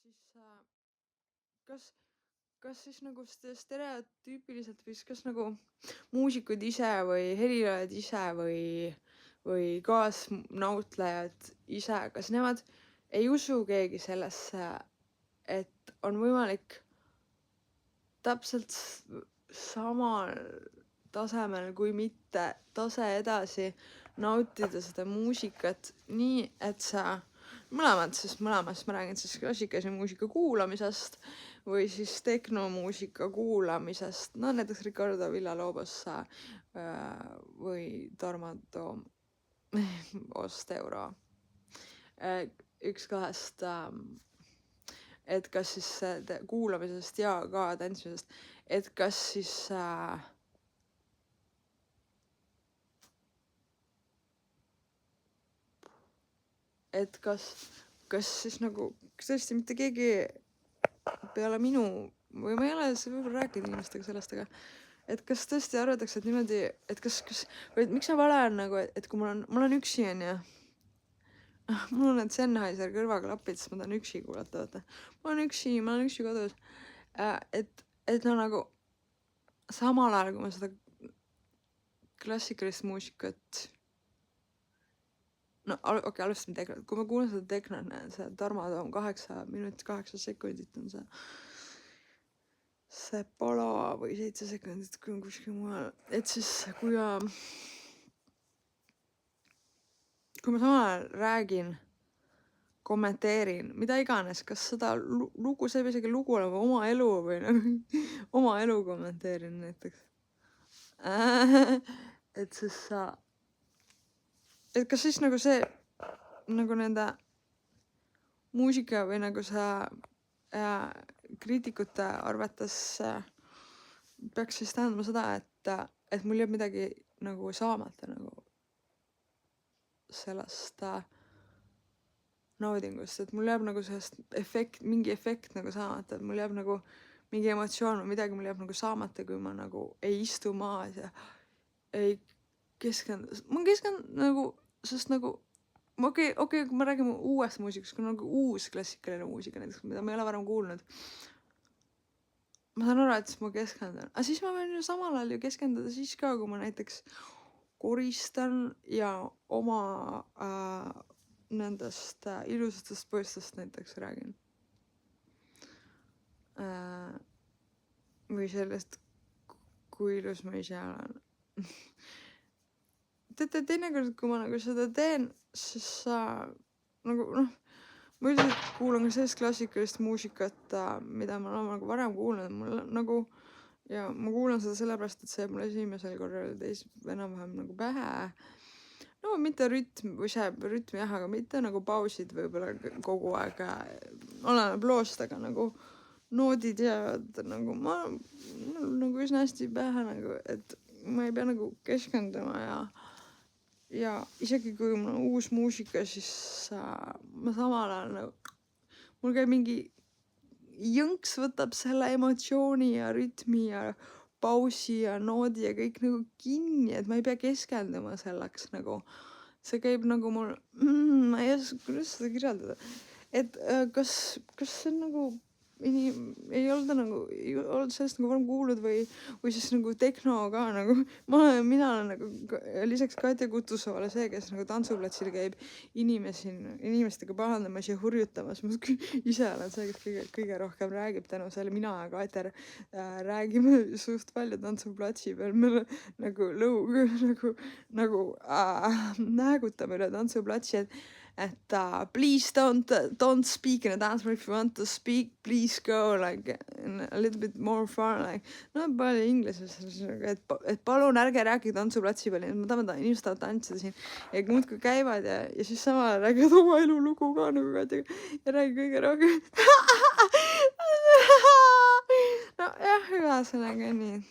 siis kas siis nagu stereotüüpiliselt või kas nagu muusikud ise või heliloojad ise või kaasnautlejad ise, kas nemad ei usu keegi sellesse, et on võimalik täpselt samal tasemel kui mitte tase edasi nautida seda muusikat nii, et sa mõlemas, ma räägin siis klassikalise muusika kuulamisest või siis tehnomuusika kuulamisest, no näiteks Ricardo Villalobos või Tarmo Toom Osteuro, üks kahest, et kas siis kuulamisest ja ka tantsimisest, et kas siis et kas siis nagu tõesti mitte keegi peale minu või ma ei ole võib-olla rääkinud inimestega sellest, aga et kas tõesti arvatakse, et niimoodi, et kas või miks see vale on nagu, et kui ma olen üksi onju, mul on need Sennheiser kõrvaklapid, siis ma tahan üksi kuulata, vaata. Ma olen üksi kodus. Et no nagu samal ajal, kui ma seda klassikalist muusikat no okei, alustame tehnot. Kui ma kuulen seda tehnot, see Tarmo Toom 8 minutit 8 sekundit on see pala või 7 sekundit, kui on kuskil mujal. Et siis, kui ma samal ajal räägin, kommenteerin, mida iganes, kas seda lugu, see võib isegi lugu olema oma elu või nagu oma elu kommenteerin näiteks. Et siis et kas siis nagu see nagu nende muusika või nagu see kriitikute arvates peaks siis tähendama seda, et mul jääb midagi nagu saamata nagu sellest naudingust, et mul jääb nagu sellest mingi efekt nagu saamata, et mul jääb nagu mingi emotsioon või midagi mul jääb nagu saamata, kui ma nagu ei istu maas ja ei keskendu. Ma keskendun nagu, sest nagu okei, kui me räägime uuest muusikast, kui nagu uus klassikaline muusika näiteks, mida ma ei ole varem kuulnud. Ma saan aru, et siis ma keskendun. Aga siis ma võin ju samal ajal ju keskenduda siis ka, kui ma näiteks koristan ja oma nendest ilusatest poistest näiteks räägin. Või sellest, kui ilus ma ise olen. Teate, teinekord, kui ma nagu seda teen, siis nagu ma üldiselt kuulan ka sellist klassikalist muusikat, mida ma olen nagu varem kuulnud. Mul nagu, ja ma kuulan seda sellepärast, et see mul esimesel korral teis enam-vähem nagu pähe. No mitte rütm või see rütm jah, aga mitte nagu pausid võib-olla kogu aeg oleneb loost, aga nagu noodid jäävad nagu nagu üsna hästi pähe nagu, et ma ei pea nagu keskenduma ja isegi kui mul on uus muusika, siis ma samal ajal nagu, mul käib mingi jõnks võtab selle emotsiooni ja rütmi ja pausi ja noodi ja kõik nagu kinni, et ma ei pea keskenduma selleks nagu. See käib nagu mul, ma ei oska, kuidas seda kirjeldada. Et kas see on nagu ei olnud sellest nagu varem kuulnud või siis nagu tehno ka nagu, mina olen nagu lisaks Katja Kutusovale see, kes nagu tantsuplatsil käib inimestega pahandamas ja hurjutamas. Ma ise olen see, kes kõige rohkem räägib tänu selle, mina ja Katja räägime suht palju tantsuplatsi peal. Me nagu näägutame üle tantsuplatsi, et please don't speak in a dance floor. If you want to speak, please go like a little bit more far like. No palju ingleses, et palun ärge rääkige tantsuplatsi peal. Ma tahan, inimesed tahavad tantsida siin ja muudkui käivad ja siis samal räägivad oma elulugu ka nagu Katjaga ja räägi kõige rohkem. No jah, ühesõnaga nii.